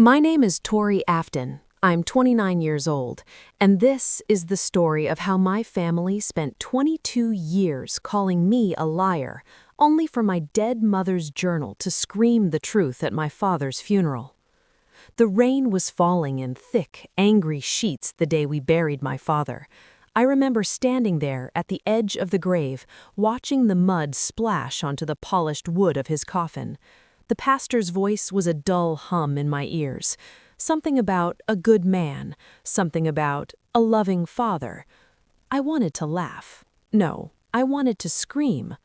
My name is Tori Afton. I'm 29 years old, and this is the story of how my family spent 22 years calling me a liar, only for my dead mother's journal to scream the truth at my father's funeral. The rain was falling in thick, angry sheets the day we buried my father. I remember standing there at the edge of the grave, watching the mud splash onto the polished wood of his coffin. The pastor's voice was a dull hum in my ears. Something about a good man, something about a loving father. I wanted to laugh. No, I wanted to scream.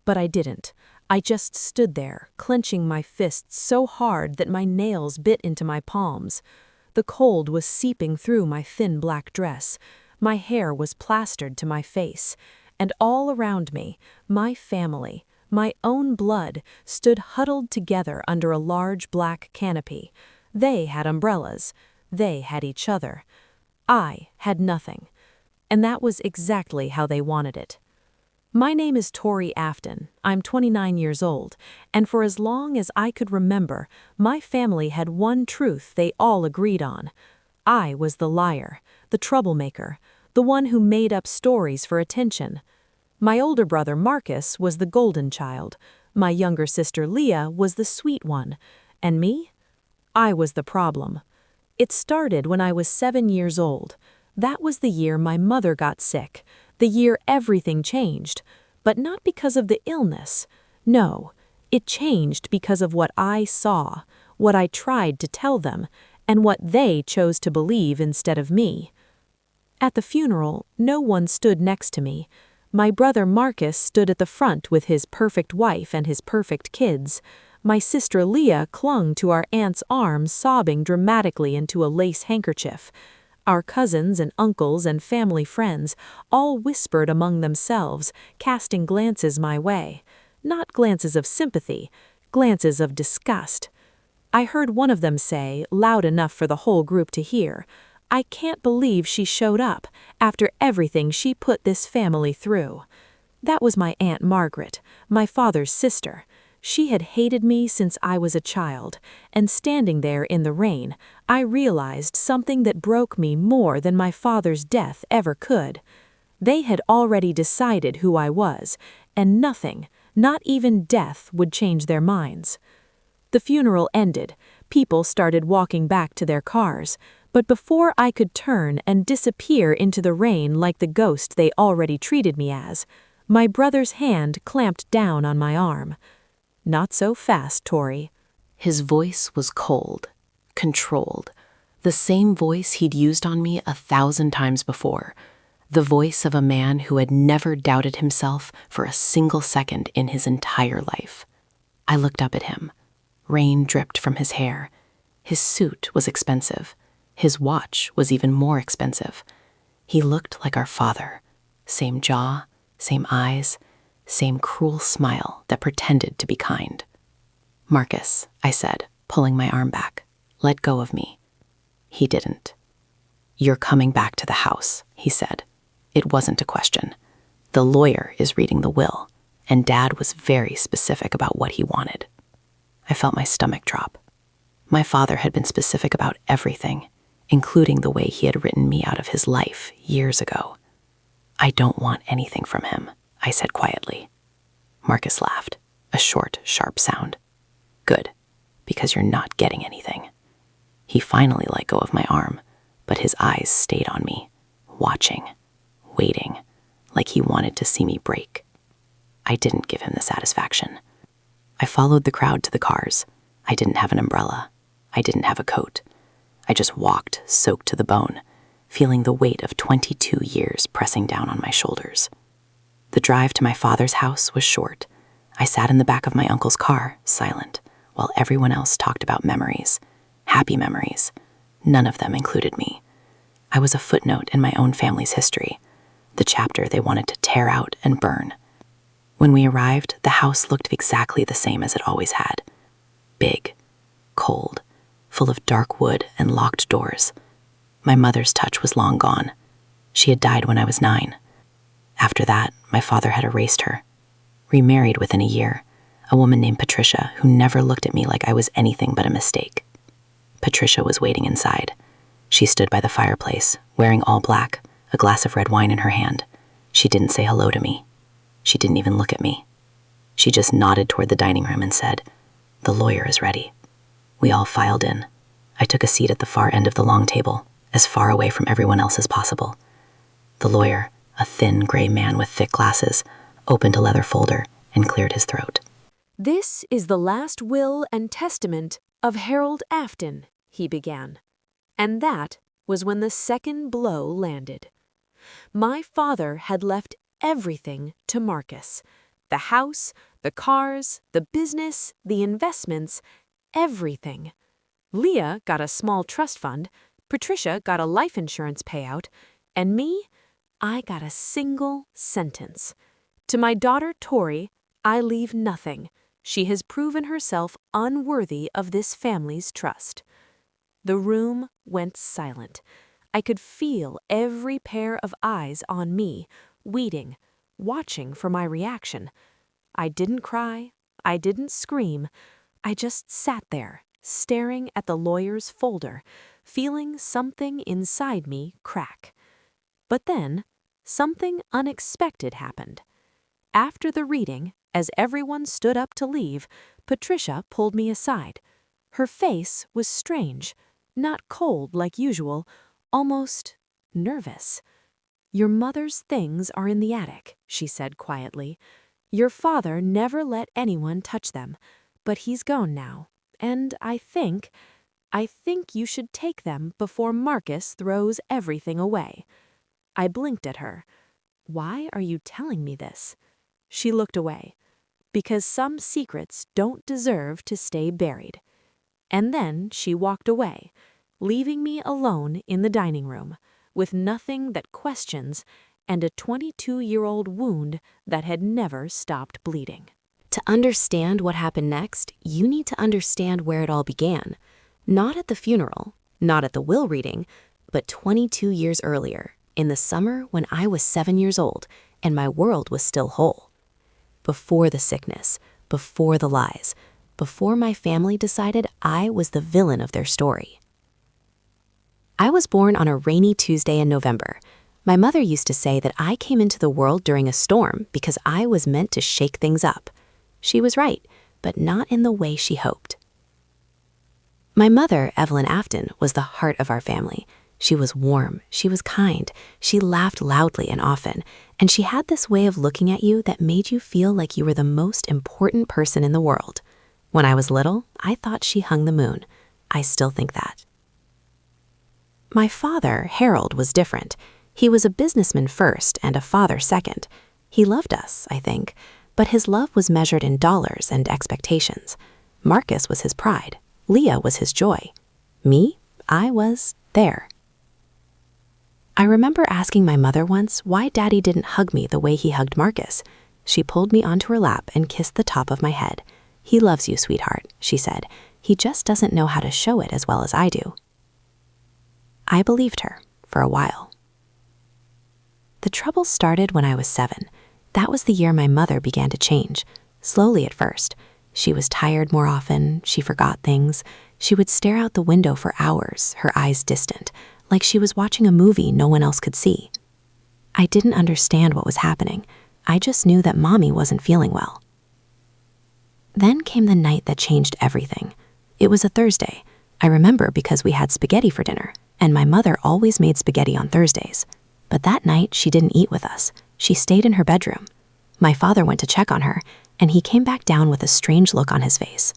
But I didn't. I just stood there, clenching my fists so hard that my nails bit into my palms. The cold was seeping through my thin black dress. My hair was plastered to my face. And all around me, my family, my own blood, stood huddled together under a large black canopy. They had umbrellas. They had each other. I had nothing. And that was exactly how they wanted it. My name is Tori Afton. I'm 29 years old, and for as long as I could remember, my family had one truth they all agreed on. I was the liar, the troublemaker, the one who made up stories for attention. My older brother Marcus was the golden child. My younger sister Leah was the sweet one. And me? I was the problem. It started when I was 7 years old. That was the year my mother got sick, the year everything changed. But not because of the illness. No, it changed because of what I saw, what I tried to tell them, and what they chose to believe instead of me. At the funeral, no one stood next to me. My brother Marcus stood at the front with his perfect wife and his perfect kids. My sister Leah clung to our aunt's arm, sobbing dramatically into a lace handkerchief. Our cousins and uncles and family friends all whispered among themselves, casting glances my way. Not glances of sympathy, glances of disgust. I heard one of them say, loud enough for the whole group to hear, "I can't believe she showed up after everything she put this family through." That was my Aunt Margaret, my father's sister. She had hated me since I was a child, and standing there in the rain, I realized something that broke me more than my father's death ever could. They had already decided who I was, and nothing, not even death, would change their minds. The funeral ended. People started walking back to their cars. But before I could turn and disappear into the rain like the ghost they already treated me as, my brother's hand clamped down on my arm. "Not so fast, Tori." His voice was cold, controlled, the same voice he'd used on me 1,000 times before, the voice of a man who had never doubted himself for a single second in his entire life. I looked up at him. Rain dripped from his hair. His suit was expensive. His watch was even more expensive. He looked like our father. Same jaw, same eyes, same cruel smile that pretended to be kind. "Marcus," I said, pulling my arm back. "Let go of me." He didn't. "You're coming back to the house," he said. It wasn't a question. "The lawyer is reading the will, and Dad was very specific about what he wanted." I felt my stomach drop. My father had been specific about everything, including the way he had written me out of his life years ago. "I don't want anything from him," I said quietly. Marcus laughed, a short, sharp sound. "Good, because you're not getting anything." He finally let go of my arm, but his eyes stayed on me, watching, waiting, like he wanted to see me break. I didn't give him the satisfaction. I followed the crowd to the cars. I didn't have an umbrella. I didn't have a coat. I just walked, soaked to the bone, feeling the weight of 22 years pressing down on my shoulders. The drive to my father's house was short. I sat in the back of my uncle's car, silent, while everyone else talked about memories, happy memories. None of them included me. I was a footnote in my own family's history, the chapter they wanted to tear out and burn. When we arrived, the house looked exactly the same as it always had. Big, cold, full of dark wood and locked doors. My mother's touch was long gone. She had died when I was 9. After that, my father had erased her. Remarried within a year, a woman named Patricia who never looked at me like I was anything but a mistake. Patricia was waiting inside. She stood by the fireplace, wearing all black, a glass of red wine in her hand. She didn't say hello to me. She didn't even look at me. She just nodded toward the dining room and said, "The lawyer is ready." We all filed in. I took a seat at the far end of the long table, as far away from everyone else as possible. The lawyer, a thin gray man with thick glasses, opened a leather folder and cleared his throat. "This is the last will and testament of Harold Afton," he began. And that was when the second blow landed. My father had left everything to Marcus. The house, the cars, the business, the investments, everything. Leah got a small trust fund, Patricia got a life insurance payout, and me, I got a single sentence. To my daughter Tori, I leave nothing. She has proven herself unworthy of this family's trust. The room went silent. I could feel every pair of eyes on me, waiting, watching for my reaction. I didn't cry. I didn't scream. I just sat there, staring at the lawyer's folder, feeling something inside me crack. But then, something unexpected happened. After the reading, as everyone stood up to leave, Patricia pulled me aside. Her face was strange, not cold like usual, almost nervous. "Your mother's things are in the attic," she said quietly. "Your father never let anyone touch them, but he's gone now, and I think you should take them before Marcus throws everything away." I blinked at her. "Why are you telling me this?" She looked away. "Because some secrets don't deserve to stay buried." And then she walked away, leaving me alone in the dining room, with nothing but questions and a 22-year-old wound that had never stopped bleeding. To understand what happened next, you need to understand where it all began. Not at the funeral, not at the will reading, but 22 years earlier, in the summer when I was 7 years old and my world was still whole. Before the sickness, before the lies, before my family decided I was the villain of their story. I was born on a rainy Tuesday in November. My mother used to say that I came into the world during a storm because I was meant to shake things up. She was right, but not in the way she hoped. My mother, Evelyn Afton, was the heart of our family. She was warm, she was kind, she laughed loudly and often, and she had this way of looking at you that made you feel like you were the most important person in the world. When I was little, I thought she hung the moon. I still think that. My father, Harold, was different. He was a businessman first and a father second. He loved us, I think, but his love was measured in dollars and expectations. Marcus was his pride. Leah was his joy. Me, I was there. I remember asking my mother once why Daddy didn't hug me the way he hugged Marcus. She pulled me onto her lap and kissed the top of my head. "He loves you, sweetheart," she said. "He just doesn't know how to show it as well as I do." I believed her, for a while. The trouble started when I was 7. That was the year my mother began to change, slowly at first. She was tired more often, she forgot things. She would stare out the window for hours, her eyes distant, like she was watching a movie no one else could see. I didn't understand what was happening. I just knew that Mommy wasn't feeling well. Then came the night that changed everything. It was a Thursday. I remember because we had spaghetti for dinner, and my mother always made spaghetti on Thursdays. But that night, she didn't eat with us. She stayed in her bedroom. My father went to check on her, and he came back down with a strange look on his face.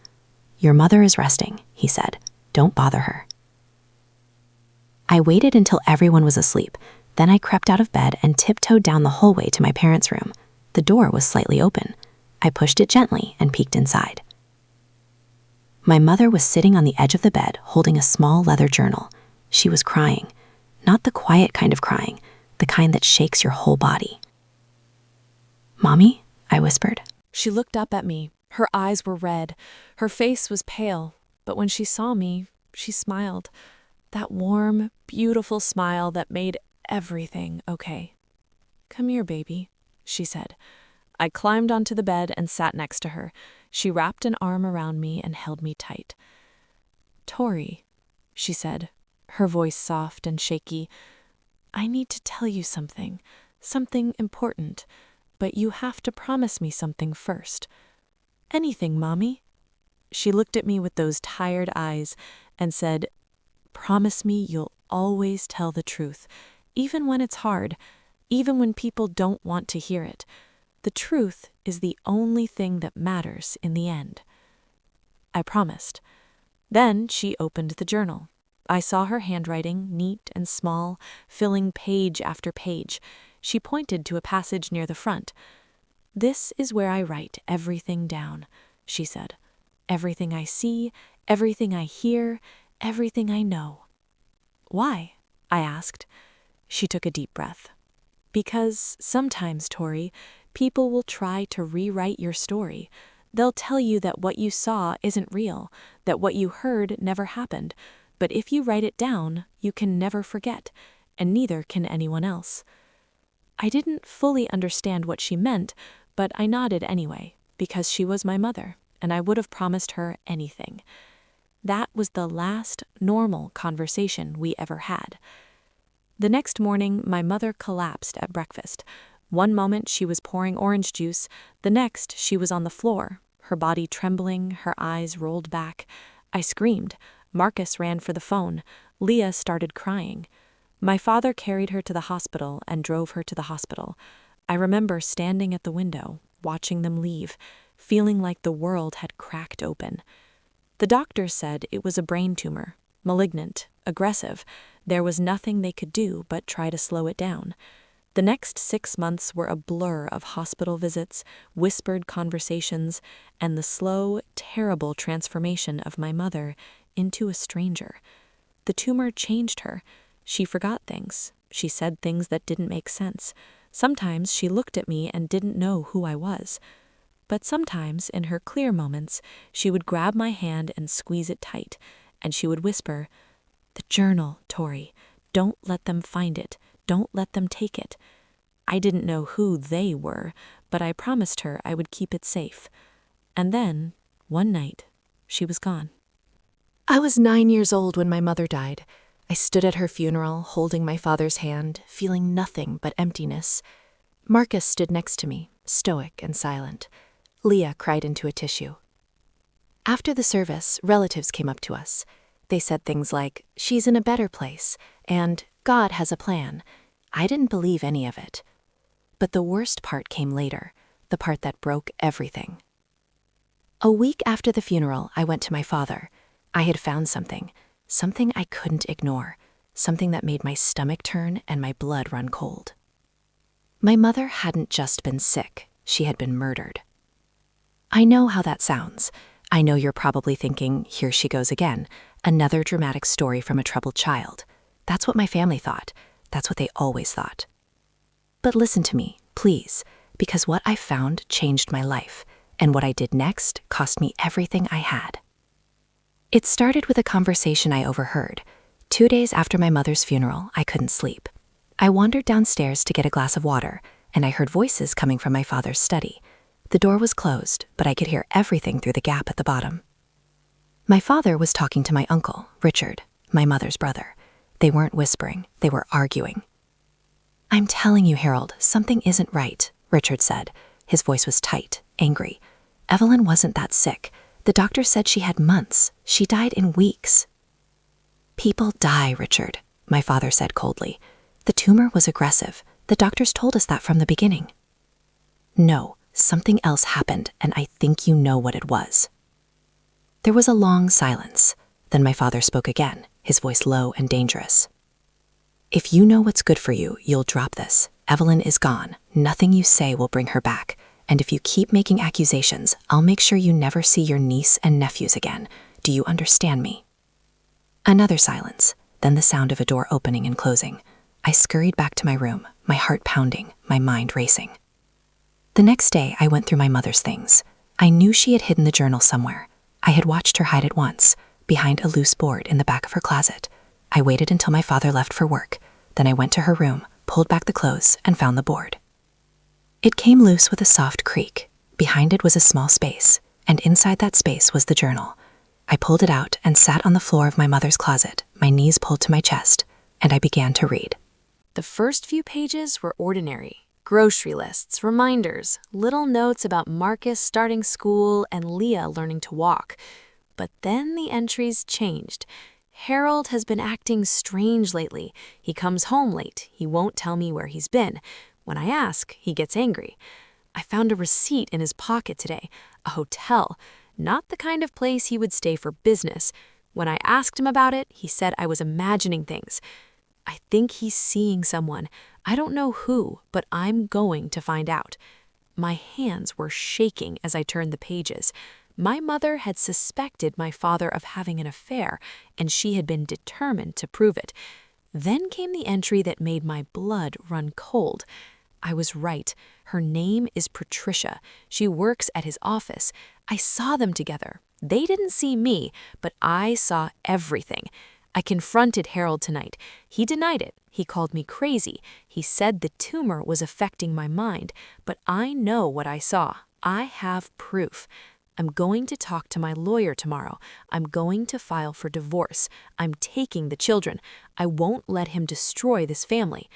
"Your mother is resting," he said. "Don't bother her." I waited until everyone was asleep. Then I crept out of bed and tiptoed down the hallway to my parents' room. The door was slightly open. I pushed it gently and peeked inside. My mother was sitting on the edge of the bed, holding a small leather journal. She was crying. Not the quiet kind of crying, the kind that shakes your whole body. "Mommy?" I whispered. She looked up at me. Her eyes were red. Her face was pale. But when she saw me, she smiled. That warm, beautiful smile that made everything okay. "Come here, baby," she said. I climbed onto the bed and sat next to her. She wrapped an arm around me and held me tight. "Tori, she said, her voice soft and shaky. "I need to tell you something important, but you have to promise me something first." "Anything, Mommy?" She looked at me with those tired eyes and said, "Promise me you'll always tell the truth, even when it's hard, even when people don't want to hear it. The truth is the only thing that matters in the end." I promised. Then she opened the journal. I saw her handwriting, neat and small, filling page after page. She pointed to a passage near the front. "This is where I write everything down," she said. "Everything I see, everything I hear, everything I know." "Why?" I asked. She took a deep breath. "Because sometimes, Tori, people will try to rewrite your story. They'll tell you that what you saw isn't real, that what you heard never happened. But if you write it down, you can never forget, and neither can anyone else." I didn't fully understand what she meant, but I nodded anyway, because she was my mother, and I would have promised her anything. That was the last normal conversation we ever had. The next morning, my mother collapsed at breakfast. One moment she was pouring orange juice, the next she was on the floor, her body trembling, her eyes rolled back. I screamed. Marcus ran for the phone. Leah started crying. My father carried her to the hospital and drove her to the hospital. I remember standing at the window, watching them leave, feeling like the world had cracked open. The doctors said it was a brain tumor, malignant, aggressive. There was nothing they could do but try to slow it down. The next 6 months were a blur of hospital visits, whispered conversations, and the slow, terrible transformation of my mother into a stranger. The tumor changed her. She forgot things. She said things that didn't make sense. Sometimes she looked at me and didn't know who I was. But sometimes, in her clear moments, she would grab my hand and squeeze it tight, and she would whisper, "The journal, Tori. Don't let them find it. Don't let them take it." I didn't know who they were, but I promised her I would keep it safe. And then, one night, she was gone. I was 9 years old when my mother died. I stood at her funeral, holding my father's hand, feeling nothing but emptiness. Marcus stood next to me, stoic and silent. Leah cried into a tissue. After the service, relatives came up to us. They said things like, "She's in a better place," and "God has a plan." I didn't believe any of it. But the worst part came later, the part that broke everything. A week after the funeral, I went to my father. I had found something I couldn't ignore, something that made my stomach turn and my blood run cold. My mother hadn't just been sick, she had been murdered. I know how that sounds. I know you're probably thinking, here she goes again, another dramatic story from a troubled child. That's what my family thought. That's what they always thought. But listen to me, please, because what I found changed my life, and what I did next cost me everything I had. It started with a conversation I overheard. 2 days after my mother's funeral, I couldn't sleep. I wandered downstairs to get a glass of water, and I heard voices coming from my father's study. The door was closed, but I could hear everything through the gap at the bottom. My father was talking to my uncle, Richard, my mother's brother. They weren't whispering, they were arguing. "I'm telling you, Harold, something isn't right," Richard said. His voice was tight, angry. "Evelyn wasn't that sick. The doctor said she had months. She died in weeks." "People die, Richard," my father said coldly. "The tumor was aggressive. The doctors told us that from the beginning." "No, something else happened, and I think you know what it was." There was a long silence. Then my father spoke again, his voice low and dangerous. "If you know what's good for you, you'll drop this. Evelyn is gone. Nothing you say will bring her back. And if you keep making accusations, I'll make sure you never see your niece and nephews again. Do you understand me?" Another silence, then the sound of a door opening and closing. I scurried back to my room, my heart pounding, my mind racing. The next day, I went through my mother's things. I knew she had hidden the journal somewhere. I had watched her hide it once, behind a loose board in the back of her closet. I waited until my father left for work. Then I went to her room, pulled back the clothes, and found the board. It came loose with a soft creak. Behind it was a small space, and inside that space was the journal. I pulled it out and sat on the floor of my mother's closet, my knees pulled to my chest, and I began to read. The first few pages were ordinary. Grocery lists, reminders, little notes about Marcus starting school and Leah learning to walk. But then the entries changed. Harold has been acting strange lately. He comes home late. He won't tell me where he's been. When I ask, he gets angry. I found a receipt in his pocket today, a hotel, not the kind of place he would stay for business. When I asked him about it, he said I was imagining things. I think he's seeing someone. I don't know who, but I'm going to find out. My hands were shaking as I turned the pages. My mother had suspected my father of having an affair, and she had been determined to prove it. Then came the entry that made my blood run cold. I was right. Her name is Patricia. She works at his office. I saw them together. They didn't see me, but I saw everything. I confronted Harold tonight. He denied it. He called me crazy. He said the tumor was affecting my mind, but I know what I saw. I have proof. I'm going to talk to my lawyer tomorrow. I'm going to file for divorce. I'm taking the children. I won't let him destroy this family.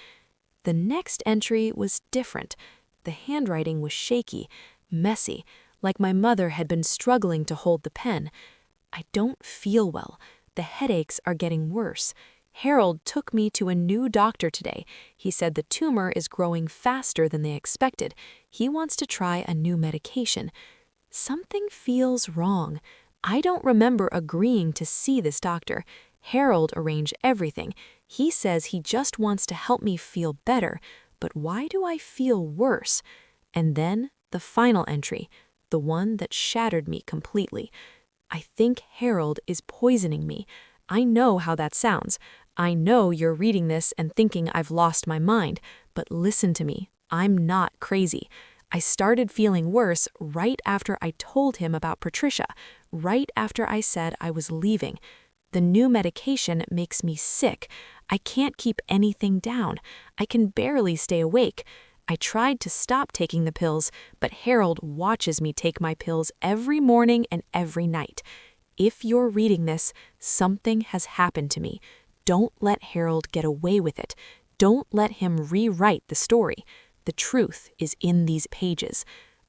The next entry was different. The handwriting was shaky, messy, like my mother had been struggling to hold the pen. I don't feel well. The headaches are getting worse. Harold took me to a new doctor today. He said the tumor is growing faster than they expected. He wants to try a new medication. Something feels wrong. I don't remember agreeing to see this doctor. Harold arranged everything. He says he just wants to help me feel better, but why do I feel worse? And then the final entry, the one that shattered me completely. I think Harold is poisoning me. I know how that sounds. I know you're reading this and thinking I've lost my mind, but listen to me. I'm not crazy. I started feeling worse right after I told him about Patricia, right after I said I was leaving. The new medication makes me sick. I can't keep anything down. I can barely stay awake. I tried to stop taking the pills, but Harold watches me take my pills every morning and every night. If you're reading this, something has happened to me. Don't let Harold get away with it. Don't let him rewrite the story. The truth is in these pages.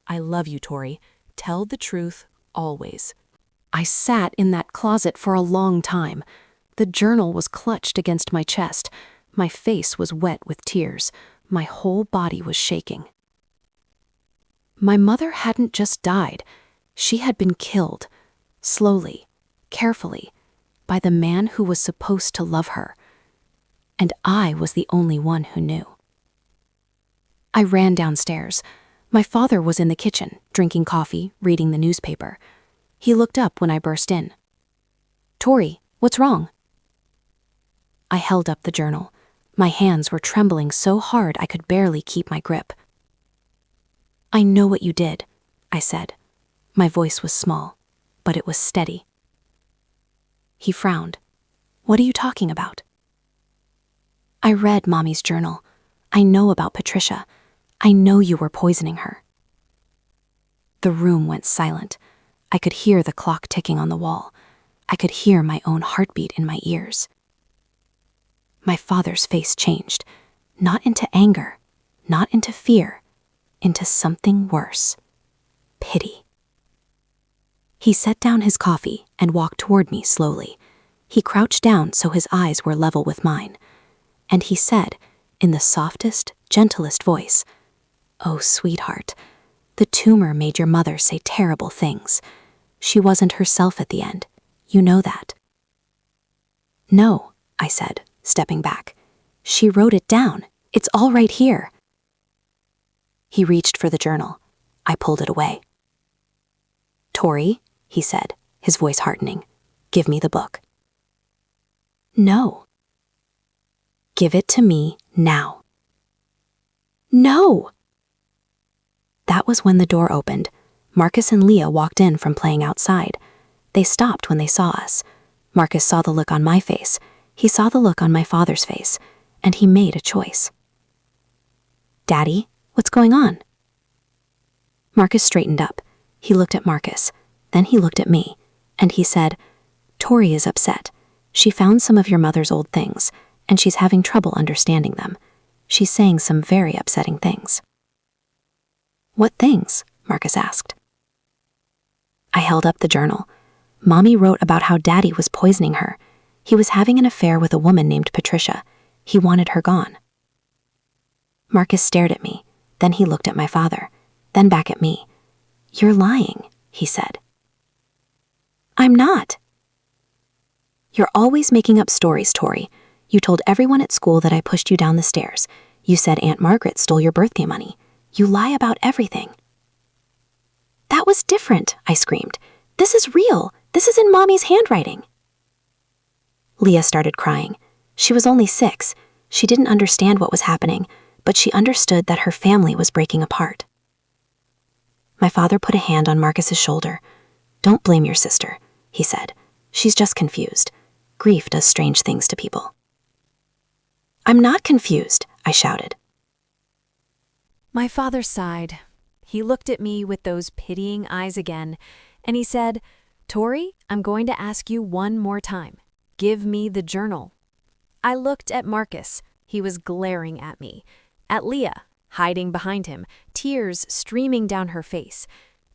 I love you, Tori. Tell the truth always. I sat in that closet for a long time. The journal was clutched against my chest. My face was wet with tears. My whole body was shaking. My mother hadn't just died. She had been killed, slowly, carefully, by the man who was supposed to love her. And I was the only one who knew. I ran downstairs. My father was in the kitchen, drinking coffee, reading the newspaper. He looked up when I burst in. "Tori, what's wrong?" I held up the journal. My hands were trembling so hard I could barely keep my grip. "I know what you did," I said. My voice was small, but it was steady. He frowned. "What are you talking about?" "I read Mommy's journal. I know about Patricia. I know you were poisoning her." The room went silent. I could hear the clock ticking on the wall. I could hear my own heartbeat in my ears. My father's face changed, not into anger, not into fear, into something worse. Pity. He set down his coffee and walked toward me slowly. He crouched down so his eyes were level with mine. And he said, in the softest, gentlest voice, "Oh, sweetheart, the tumor made your mother say terrible things. She wasn't herself at the end. You know that." "No," I said, stepping back. "She wrote it down. It's all right here." He reached for the journal. I pulled it away. "Tori," he said, his voice hardening, "give me the book." "No." "Give it to me now." "No!" That was when the door opened. Marcus and Leah walked in from playing outside. They stopped when they saw us. Marcus saw the look on my face. He saw the look on my father's face, and he made a choice. "Daddy, what's going on?" Marcus straightened up. He looked at Marcus. Then he looked at me, and he said, Tori is upset. She found some of your mother's old things, and she's having trouble understanding them. She's saying some very upsetting things." "What things?" Marcus asked. I held up the journal. Mommy wrote about how Daddy was poisoning her. He was having an affair with a woman named Patricia. He wanted her gone. Marcus stared at me. Then he looked at my father. Then back at me. "You're lying," he said. "I'm not." "You're always making up stories, Tori. You told everyone at school that I pushed you down the stairs. You said Aunt Margaret stole your birthday money. You lie about everything." "That was different," I screamed. "This is real. This is in Mommy's handwriting." Leah started crying. She was only 6. She didn't understand what was happening, but she understood that her family was breaking apart. My father put a hand on Marcus's shoulder. "Don't blame your sister," he said. "She's just confused. Grief does strange things to people." "I'm not confused," I shouted. My father sighed. He looked at me with those pitying eyes again, and he said, "Tori, I'm going to ask you one more time. Give me the journal." I looked at Marcus. He was glaring at me. At Leah, hiding behind him, tears streaming down her face.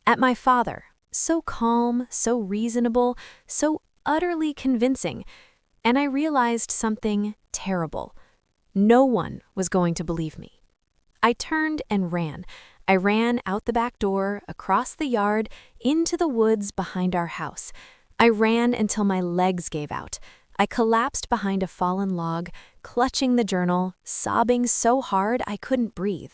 At my father, so calm, so reasonable, so utterly convincing. And I realized something terrible. No one was going to believe me. I turned and ran. I ran out the back door, across the yard, into the woods behind our house. I ran until my legs gave out. I collapsed behind a fallen log, clutching the journal, sobbing so hard I couldn't breathe.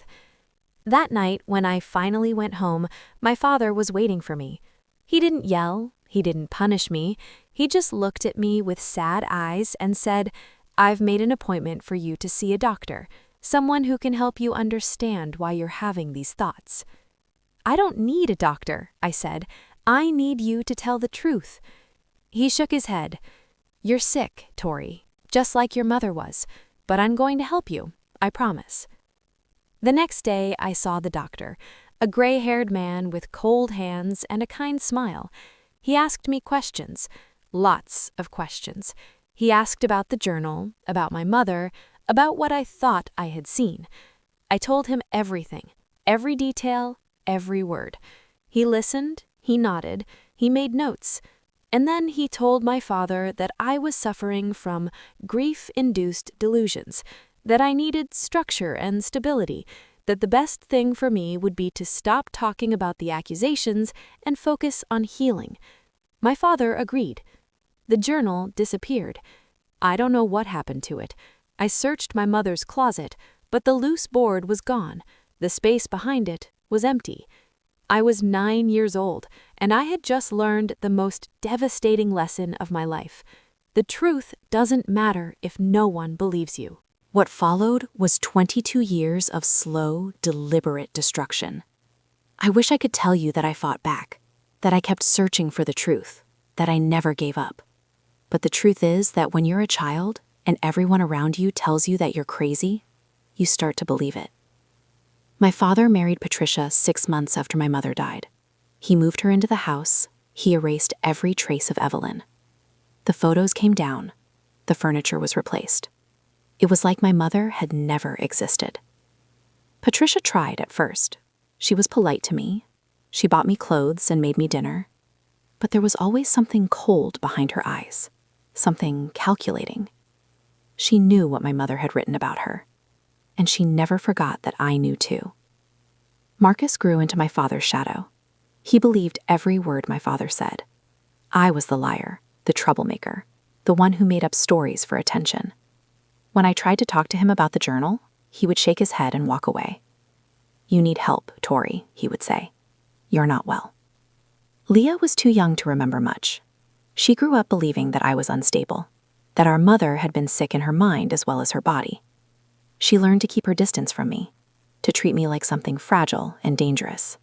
That night, when I finally went home, my father was waiting for me. He didn't yell. He didn't punish me. He just looked at me with sad eyes and said, "I've made an appointment for you to see a doctor. Someone who can help you understand why you're having these thoughts." "I don't need a doctor," I said. "I need you to tell the truth." He shook his head. "You're sick, Tori, just like your mother was, but I'm going to help you, I promise." The next day, I saw the doctor, a gray-haired man with cold hands and a kind smile. He asked me questions, lots of questions. He asked about the journal, about my mother, about what I thought I had seen. I told him everything, every detail, every word. He listened, he nodded, he made notes. And then he told my father that I was suffering from grief-induced delusions, that I needed structure and stability, that the best thing for me would be to stop talking about the accusations and focus on healing. My father agreed. The journal disappeared. I don't know what happened to it. I searched my mother's closet, but the loose board was gone. The space behind it was empty. I was 9 years old, and I had just learned the most devastating lesson of my life. The truth doesn't matter if no one believes you. What followed was 22 years of slow, deliberate destruction. I wish I could tell you that I fought back, that I kept searching for the truth, that I never gave up. But the truth is that when you're a child and everyone around you tells you that you're crazy, you start to believe it. My father married Patricia 6 months after my mother died. He moved her into the house. He erased every trace of Evelyn. The photos came down. The furniture was replaced. It was like my mother had never existed. Patricia tried at first. She was polite to me. She bought me clothes and made me dinner. But there was always something cold behind her eyes, something calculating. She knew what my mother had written about her, and she never forgot that I knew too. Marcus grew into my father's shadow. He believed every word my father said. I was the liar, the troublemaker, the one who made up stories for attention. When I tried to talk to him about the journal, he would shake his head and walk away. "You need help, Tori," he would say. "You're not well." Leah was too young to remember much. She grew up believing that I was unstable, that our mother had been sick in her mind as well as her body. She learned to keep her distance from me, to treat me like something fragile and dangerous.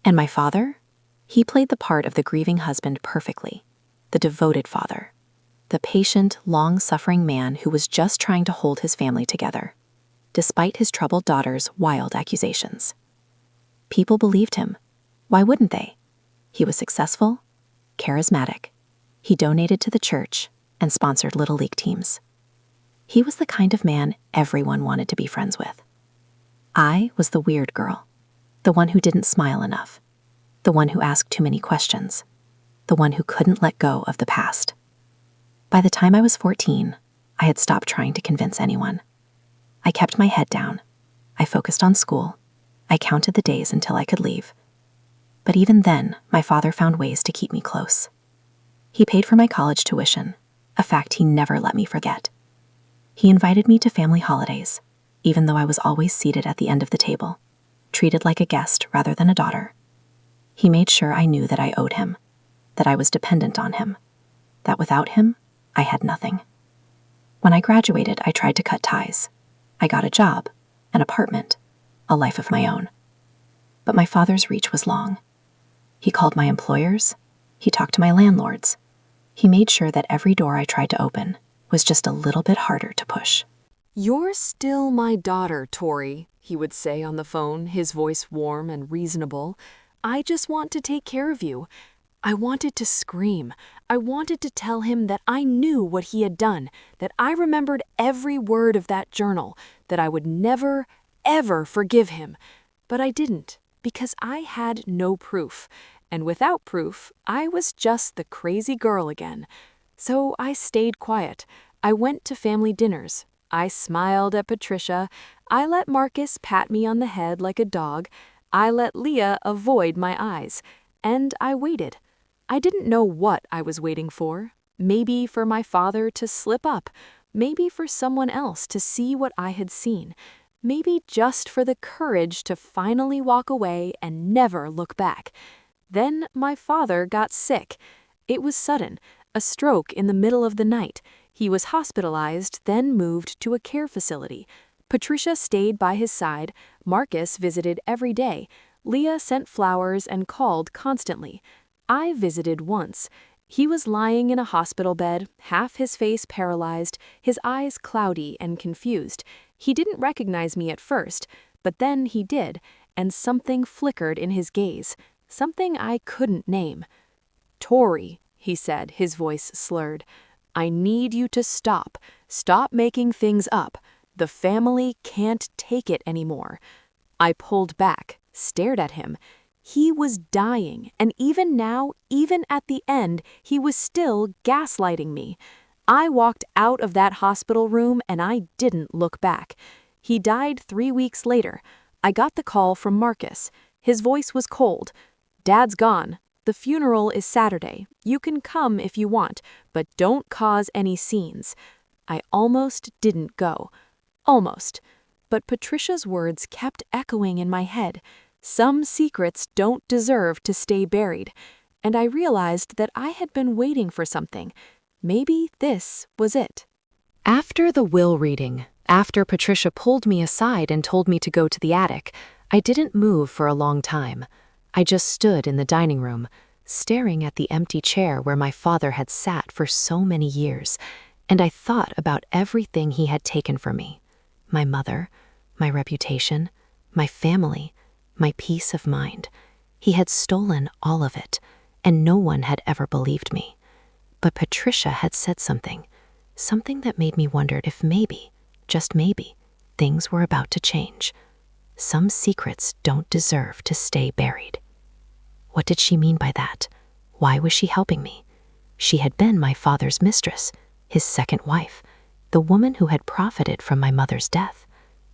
And my father? He played the part of the grieving husband perfectly, the devoted father, the patient, long-suffering man who was just trying to hold his family together, despite his troubled daughter's wild accusations. People believed him. Why wouldn't they? He was successful, charismatic, He donated to the church and sponsored Little League teams. He was the kind of man everyone wanted to be friends with. I was the weird girl, the one who didn't smile enough, the one who asked too many questions, the one who couldn't let go of the past. By the time I was 14, I had stopped trying to convince anyone. I kept my head down. I focused on school. I counted the days until I could leave. But even then, my father found ways to keep me close. He paid for my college tuition, a fact he never let me forget. He invited me to family holidays, even though I was always seated at the end of the table, treated like a guest rather than a daughter. He made sure I knew that I owed him, that I was dependent on him, that without him, I had nothing. When I graduated, I tried to cut ties. I got a job, an apartment, a life of my own. But my father's reach was long. He called my employers. He talked to my landlords. He made sure that every door I tried to open was just a little bit harder to push. "You're still my daughter, Tori," he would say on the phone, his voice warm and reasonable. "I just want to take care of you." I wanted to scream. I wanted to tell him that I knew what he had done, that I remembered every word of that journal, that I would never, ever forgive him. But I didn't, because I had no proof. And without proof, I was just the crazy girl again. So I stayed quiet. I went to family dinners. I smiled at Patricia. I let Marcus pat me on the head like a dog. I let Leah avoid my eyes. And I waited. I didn't know what I was waiting for. Maybe for my father to slip up. Maybe for someone else to see what I had seen. Maybe just for the courage to finally walk away and never look back. Then my father got sick. It was sudden, a stroke in the middle of the night. He was hospitalized, then moved to a care facility. Patricia stayed by his side. Marcus visited every day. Leah sent flowers and called constantly. I visited once. He was lying in a hospital bed, half his face paralyzed, his eyes cloudy and confused. He didn't recognize me at first, but then he did, and something flickered in his gaze, something I couldn't name. "Tori," he said, his voice slurred, "I need you to stop. Stop making things up. The family can't take it anymore." I pulled back, stared at him. He was dying, and even now, even at the end, he was still gaslighting me. I walked out of that hospital room and I didn't look back. He died 3 weeks later. I got the call from Marcus. His voice was cold. "Dad's gone. The funeral is Saturday. You can come if you want, but don't cause any scenes." I almost didn't go. Almost. But Patricia's words kept echoing in my head. Some secrets don't deserve to stay buried. And I realized that I had been waiting for something. Maybe this was it. After the will reading, after Patricia pulled me aside and told me to go to the attic, I didn't move for a long time. I just stood in the dining room, staring at the empty chair where my father had sat for so many years, and I thought about everything he had taken from me. My mother, my reputation, my family, my peace of mind. He had stolen all of it, and no one had ever believed me. But Patricia had said something that made me wonder if maybe, just maybe, things were about to change. Some secrets don't deserve to stay buried. What did she mean by that? Why was she helping me? She had been my father's mistress, his second wife, the woman who had profited from my mother's death.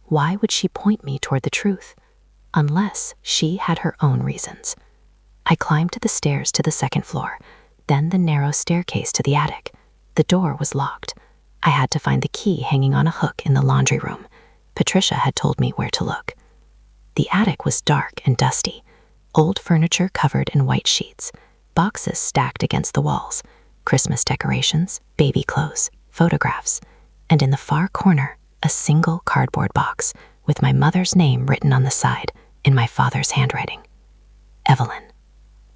Why would she point me toward the truth? Unless she had her own reasons. I climbed to the stairs to the second floor, then the narrow staircase to the attic. The door was locked. I had to find the key hanging on a hook in the laundry room. Patricia had told me where to look. The attic was dark and dusty, old furniture covered in white sheets, boxes stacked against the walls, Christmas decorations, baby clothes, photographs, and in the far corner, a single cardboard box with my mother's name written on the side in my father's handwriting. Evelyn.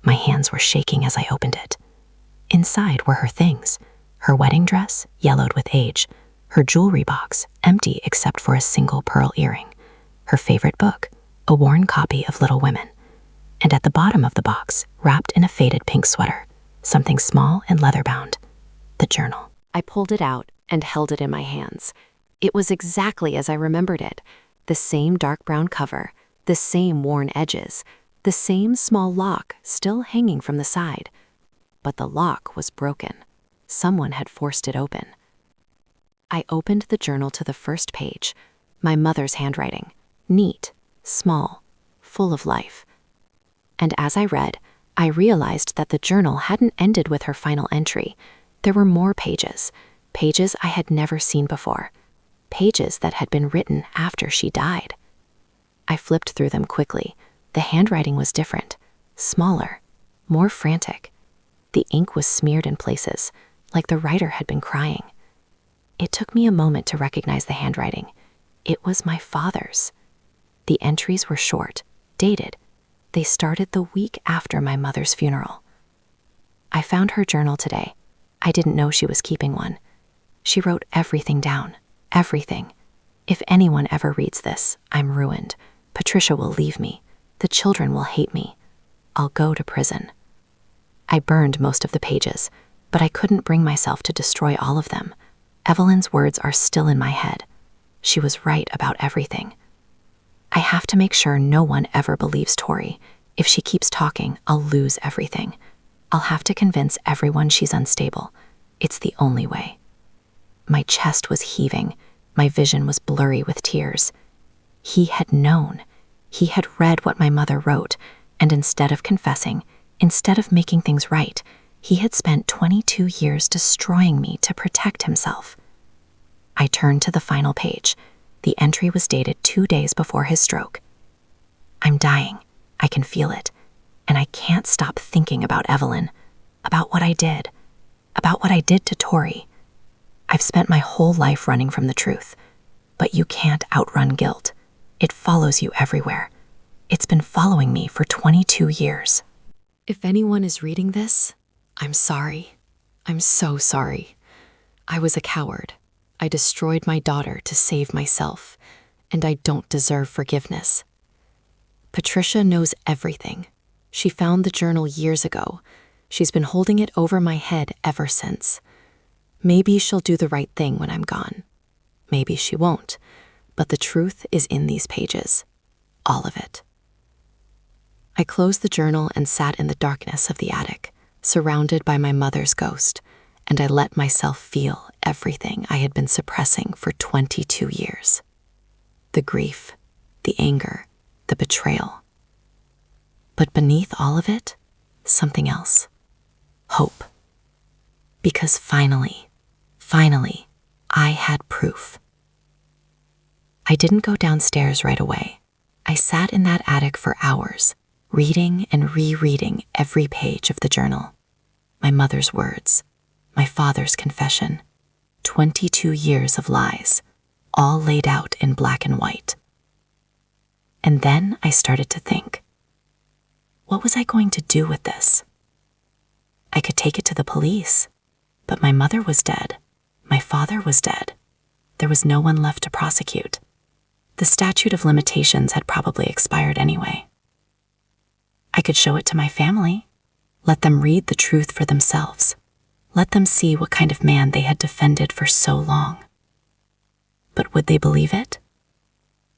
My hands were shaking as I opened it. Inside were her things, her wedding dress, yellowed with age, her jewelry box, empty except for a single pearl earring, her favorite book, a worn copy of Little Women, and at the bottom of the box, wrapped in a faded pink sweater, something small and leather-bound. The journal. I pulled it out and held it in my hands. It was exactly as I remembered it. The same dark brown cover, the same worn edges, the same small lock still hanging from the side. But the lock was broken. Someone had forced it open. I opened the journal to the first page. My mother's handwriting. Neat, small, full of life. And as I read, I realized that the journal hadn't ended with her final entry. There were more pages, pages I had never seen before, pages that had been written after she died. I flipped through them quickly. The handwriting was different, smaller, more frantic. The ink was smeared in places, like the writer had been crying. It took me a moment to recognize the handwriting. It was my father's. The entries were short, dated. They started the week after my mother's funeral. I found her journal today. I didn't know she was keeping one. She wrote everything down, everything. If anyone ever reads this, I'm ruined. Patricia will leave me. The children will hate me. I'll go to prison. I burned most of the pages, but I couldn't bring myself to destroy all of them. Evelyn's words are still in my head. She was right about everything. I have to make sure no one ever believes Tori. If she keeps talking, I'll lose everything. I'll have to convince everyone she's unstable. It's the only way. My chest was heaving. My vision was blurry with tears. He had known. He had read what my mother wrote, and instead of confessing, instead of making things right, he had spent 22 years destroying me to protect himself. I turned to the final page. The entry was dated 2 days before his stroke. I'm dying. I can feel it. And I can't stop thinking about Evelyn, about what I did to Tori. I've spent my whole life running from the truth, but you can't outrun guilt. It follows you everywhere. It's been following me for 22 years. If anyone is reading this, I'm sorry. I'm so sorry. I was a coward. I destroyed my daughter to save myself, and I don't deserve forgiveness. Patricia knows everything. She found the journal years ago. She's been holding it over my head ever since. Maybe she'll do the right thing when I'm gone. Maybe she won't, but the truth is in these pages. All of it. I closed the journal and sat in the darkness of the attic, surrounded by my mother's ghost, and I let myself feel everything I had been suppressing for 22 years. The grief, the anger, the betrayal. But beneath all of it, something else. Hope. Because finally, I had proof. I didn't go downstairs right away. I sat in that attic for hours, reading and rereading every page of the journal. My mother's words, my father's confession, 22 years of lies, all laid out in black and white. And then I started to think, what was I going to do with this? I could take it to the police, but my mother was dead. My father was dead. There was no one left to prosecute. The statute of limitations had probably expired anyway. I could show it to my family, let them read the truth for themselves, let them see what kind of man they had defended for so long. But would they believe it?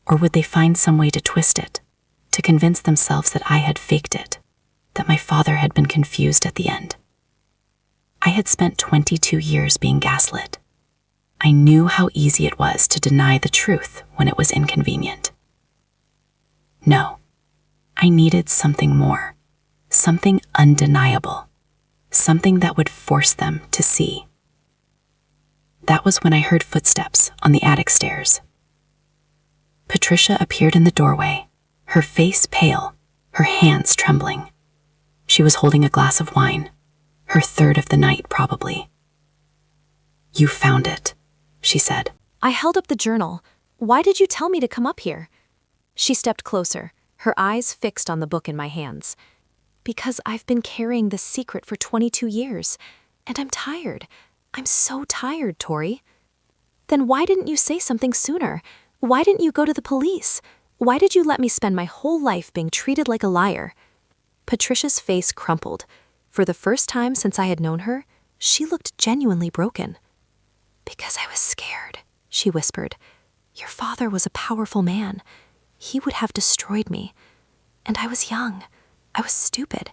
Or would they find some way to twist it, to convince themselves that I had faked it, that my father had been confused at the end? I had spent 22 years being gaslit. I knew how easy it was to deny the truth when it was inconvenient. No, I needed something more, something undeniable, something that would force them to see. That was when I heard footsteps on the attic stairs. Patricia appeared in the doorway, her face pale, her hands trembling. She was holding a glass of wine, her third of the night probably. "You found it," she said. I held up the journal. Why did you tell me to come up here? She stepped closer, her eyes fixed on the book in my hands. Because I've been carrying this secret for 22 years, and I'm tired. I'm so tired, Tori. Then why didn't you say something sooner? Why didn't you go to the police? Why did you let me spend my whole life being treated like a liar? Patricia's face crumpled. For the first time since I had known her, she looked genuinely broken. "Because I was scared," she whispered. "Your father was a powerful man. He would have destroyed me. And I was young. I was stupid.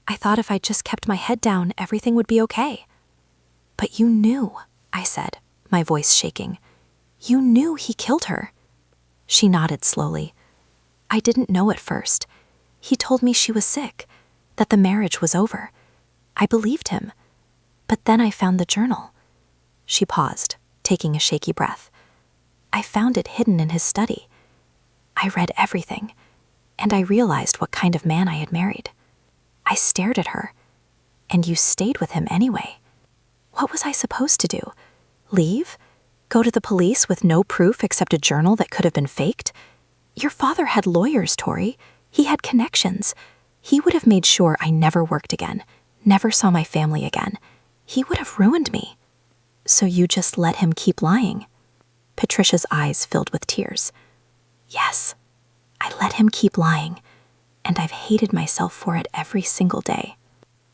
I thought if I just kept my head down, everything would be okay." "But you knew," I said, my voice shaking. "You knew he killed her." She nodded slowly. "I didn't know at first. He told me she was sick, that the marriage was over. I believed him. But then I found the journal." She paused, taking a shaky breath. "I found it hidden in his study. I read everything, and I realized what kind of man I had married. I stared at her, and you stayed with him anyway. What was I supposed to do? Leave? Go to the police with no proof except a journal that could have been faked? Your father had lawyers, Tori. He had connections. He would have made sure I never worked again, never saw my family again. He would have ruined me. So you just let him keep lying?" Patricia's eyes filled with tears. "Yes, I let him keep lying, and I've hated myself for it every single day."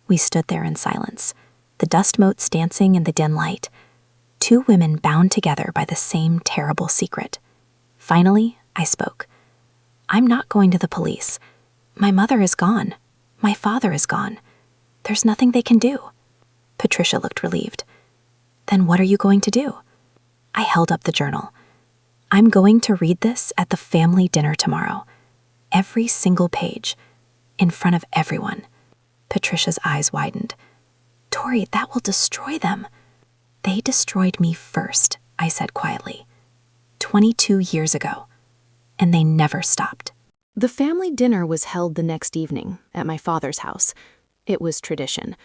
We stood there in silence, the dust motes dancing in the dim light. Two women bound together by the same terrible secret. Finally, I spoke. "I'm not going to the police. My mother is gone. My father is gone. There's nothing they can do." Patricia looked relieved. "Then what are you going to do?" I held up the journal. "I'm going to read this at the family dinner tomorrow. Every single page. In front of everyone." Patricia's eyes widened. "Tori, that will destroy them." "They destroyed me first," I said quietly. 22 years ago. And they never stopped. The family dinner was held the next evening at my father's house. It was tradition.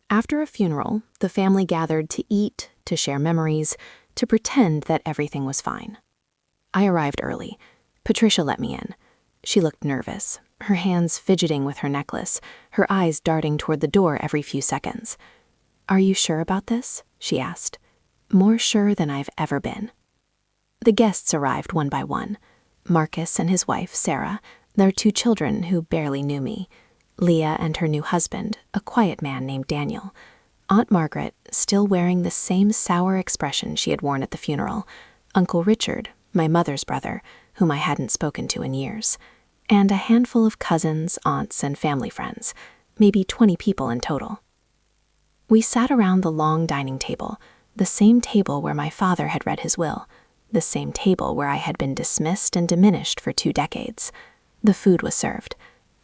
After a funeral, the family gathered to eat, to share memories, to pretend that everything was fine. I arrived early. Patricia let me in. She looked nervous, her hands fidgeting with her necklace, her eyes darting toward the door every few seconds. "Are you sure about this?" she asked. "More sure than I've ever been." The guests arrived one by one. Marcus and his wife, Sarah, their 2 children who barely knew me, Leah and her new husband, a quiet man named Daniel, Aunt Margaret, still wearing the same sour expression she had worn at the funeral, Uncle Richard, my mother's brother, whom I hadn't spoken to in years, and a handful of cousins, aunts, and family friends, maybe 20 people in total. We sat around the long dining table, the same table where my father had read his will, the same table where I had been dismissed and diminished for 2 decades. The food was served.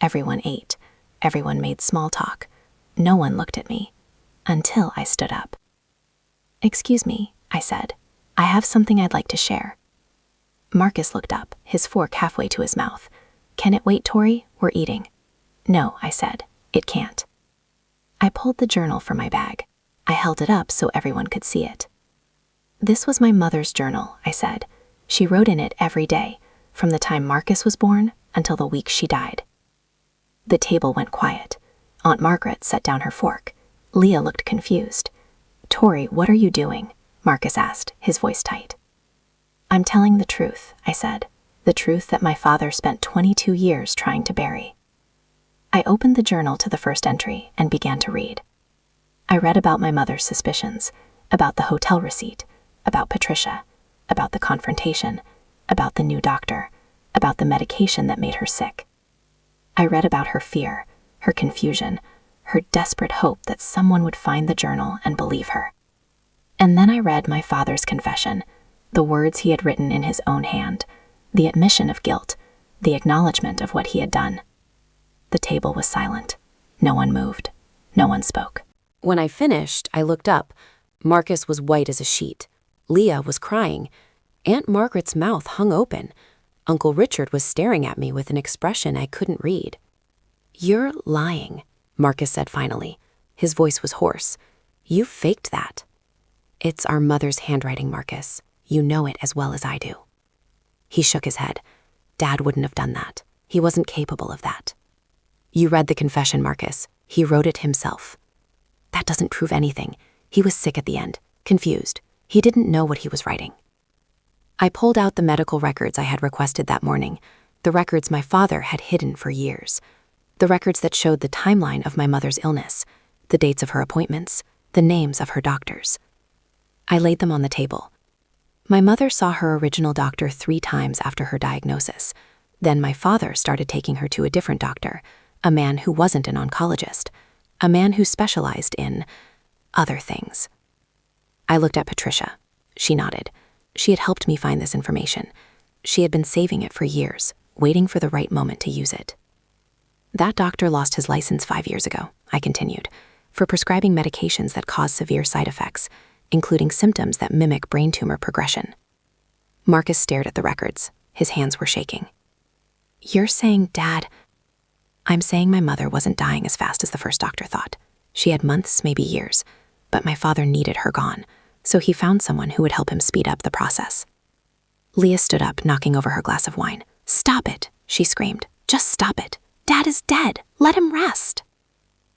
Everyone ate. Everyone made small talk. No one looked at me. Until I stood up. "Excuse me," I said. "I have something I'd like to share." Marcus looked up, his fork halfway to his mouth. "Can it wait, Tori? We're eating." "No," I said. "It can't." I pulled the journal from my bag. I held it up so everyone could see it. "This was my mother's journal," I said. "She wrote in it every day, from the time Marcus was born until the week she died." The table went quiet. Aunt Margaret set down her fork. Leah looked confused. "Tori, what are you doing?" Marcus asked, his voice tight. "I'm telling the truth," I said. "The truth that my father spent 22 years trying to bury." I opened the journal to the first entry and began to read. I read about my mother's suspicions, about the hotel receipt, about Patricia, about the confrontation, about the new doctor, about the medication that made her sick. I read about her fear, her confusion, her desperate hope that someone would find the journal and believe her. And then I read my father's confession, the words he had written in his own hand, the admission of guilt, the acknowledgement of what he had done. The table was silent. No one moved. No one spoke. When I finished, I looked up. Marcus was white as a sheet. Leah was crying. Aunt Margaret's mouth hung open. Uncle Richard was staring at me with an expression I couldn't read. "You're lying," Marcus said finally. His voice was hoarse. "You faked that." "It's our mother's handwriting, Marcus. You know it as well as I do." He shook his head. "Dad wouldn't have done that. He wasn't capable of that." "You read the confession, Marcus. He wrote it himself." "That doesn't prove anything. He was sick at the end, confused. He didn't know what he was writing." I pulled out the medical records I had requested that morning, the records my father had hidden for years, the records that showed the timeline of my mother's illness, the dates of her appointments, the names of her doctors. I laid them on the table. My mother saw her original doctor 3 times after her diagnosis. Then my father started taking her to a different doctor, a man who wasn't an oncologist, a man who specialized in other things. I looked at Patricia. She nodded. She had helped me find this information. She had been saving it for years, waiting for the right moment to use it. That doctor lost his license 5 years ago, I continued, for prescribing medications that cause severe side effects, including symptoms that mimic brain tumor progression. Marcus stared at the records. His hands were shaking. You're saying, Dad... I'm saying my mother wasn't dying as fast as the first doctor thought. She had months, maybe years, but my father needed her gone, so he found someone who would help him speed up the process. Leah stood up, knocking over her glass of wine. Stop it, she screamed. Just stop it. Dad is dead. Let him rest.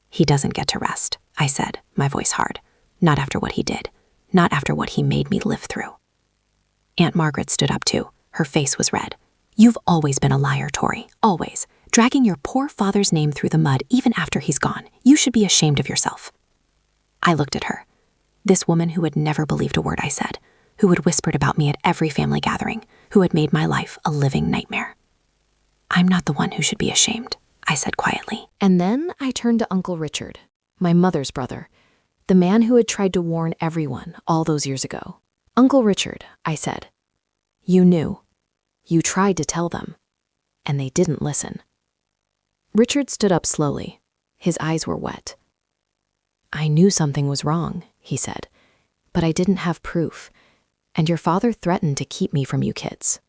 He doesn't get to rest, I said, my voice hard. Not after what he did. Not after what he made me live through. Aunt Margaret stood up too. Her face was red. You've always been a liar, Tori. Always. Dragging your poor father's name through the mud even after he's gone. You should be ashamed of yourself. I looked at her. This woman who had never believed a word I said, who had whispered about me at every family gathering, who had made my life a living nightmare. I'm not the one who should be ashamed, I said quietly. And then I turned to Uncle Richard, my mother's brother, the man who had tried to warn everyone all those years ago. Uncle Richard, I said, you knew. You tried to tell them, and they didn't listen. Richard stood up slowly. His eyes were wet. I knew something was wrong, he said, but I didn't have proof, and your father threatened to keep me from you kids.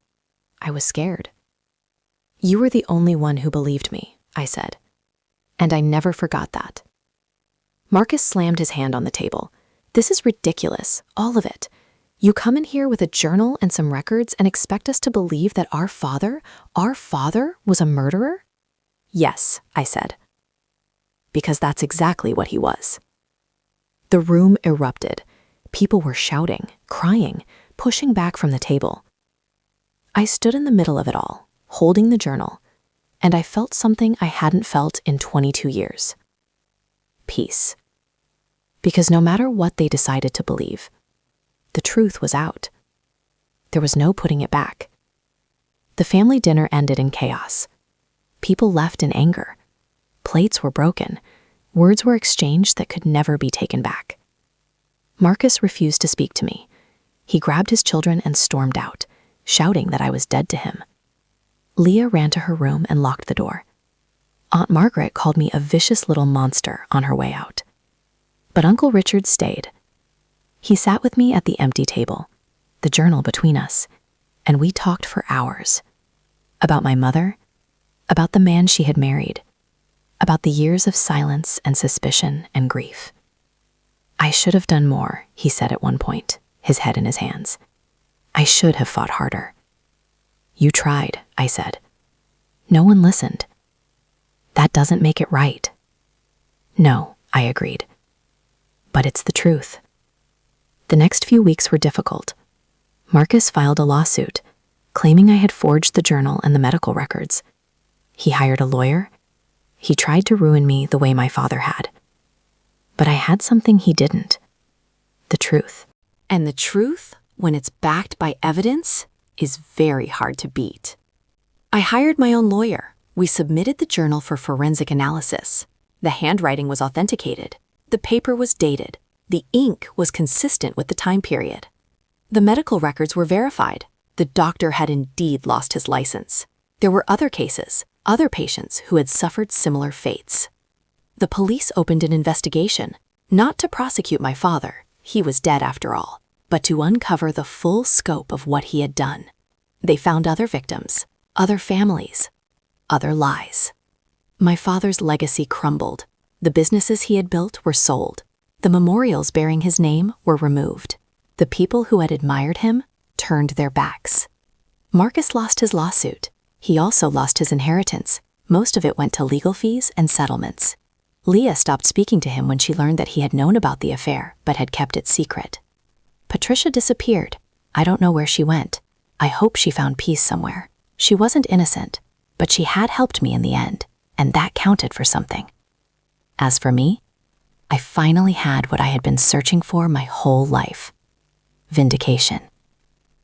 I was scared. You were the only one who believed me, I said, and I never forgot that. Marcus slammed his hand on the table. This is ridiculous, all of it. You come in here with a journal and some records and expect us to believe that our father was a murderer? Yes, I said. Because that's exactly what he was. The room erupted. People were shouting, crying, pushing back from the table. I stood in the middle of it all, holding the journal, and I felt something I hadn't felt in 22 years. Peace. Because no matter what they decided to believe, the truth was out. There was no putting it back. The family dinner ended in chaos. People left in anger. Plates were broken. Words were exchanged that could never be taken back. Marcus refused to speak to me. He grabbed his children and stormed out, shouting that I was dead to him. Leah ran to her room and locked the door. Aunt Margaret called me a vicious little monster on her way out. But Uncle Richard stayed. He sat with me at the empty table, the journal between us, and we talked for hours. About my mother, about the man she had married, about the years of silence and suspicion and grief. I should have done more, he said at one point, his head in his hands. I should have fought harder. You tried, I said. No one listened. That doesn't make it right. No, I agreed. But it's the truth. The next few weeks were difficult. Marcus filed a lawsuit, claiming I had forged the journal and the medical records. He hired a lawyer. He tried to ruin me the way my father had. But I had something he didn't. The truth. And the truth, when it's backed by evidence, is very hard to beat. I hired my own lawyer. We submitted the journal for forensic analysis. The handwriting was authenticated. The paper was dated. The ink was consistent with the time period. The medical records were verified. The doctor had indeed lost his license. There were other cases, other patients who had suffered similar fates. The police opened an investigation, not to prosecute my father, he was dead after all, but to uncover the full scope of what he had done. They found other victims, other families, other lies. My father's legacy crumbled. The businesses he had built were sold. The memorials bearing his name were removed. The people who had admired him turned their backs. Marcus lost his lawsuit. He also lost his inheritance. Most of it went to legal fees and settlements. Leah stopped speaking to him when she learned that he had known about the affair but had kept it secret. Patricia disappeared. I don't know where she went. I hope she found peace somewhere. She wasn't innocent, but she had helped me in the end, and that counted for something. As for me, I finally had what I had been searching for my whole life. Vindication.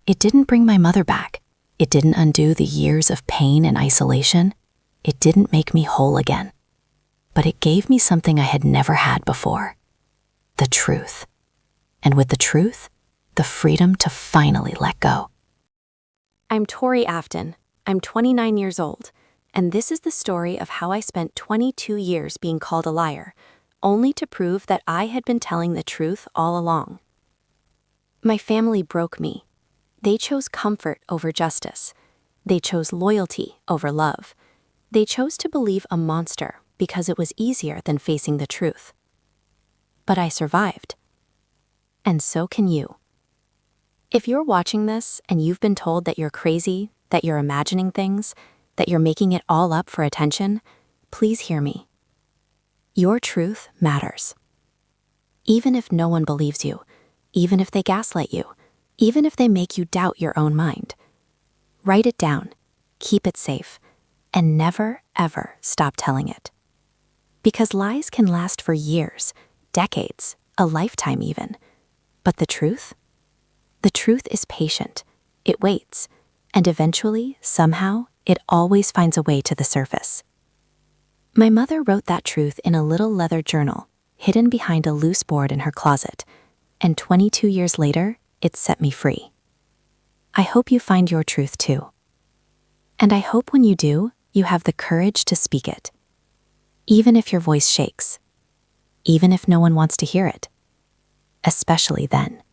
It didn't bring my mother back. It didn't undo the years of pain and isolation. It didn't make me whole again. But it gave me something I had never had before. The truth. And with the truth, the freedom to finally let go. I'm Tori Afton. I'm 29 years old, and this is the story of how I spent 22 years being called a liar, only to prove that I had been telling the truth all along. My family broke me. They chose comfort over justice. They chose loyalty over love. They chose to believe a monster because it was easier than facing the truth. But I survived. And so can you. If you're watching this and you've been told that you're crazy, that you're imagining things, that you're making it all up for attention, please hear me. Your truth matters. Even if no one believes you, even if they gaslight you, even if they make you doubt your own mind. Write it down, keep it safe, and never, ever stop telling it. Because lies can last for years, decades, a lifetime even. But the truth? The truth is patient. It waits. And eventually, somehow, it always finds a way to the surface. My mother wrote that truth in a little leather journal, hidden behind a loose board in her closet. And 22 years later, it set me free. I hope you find your truth too. And I hope when you do, you have the courage to speak it. Even if your voice shakes. Even if no one wants to hear it. Especially then.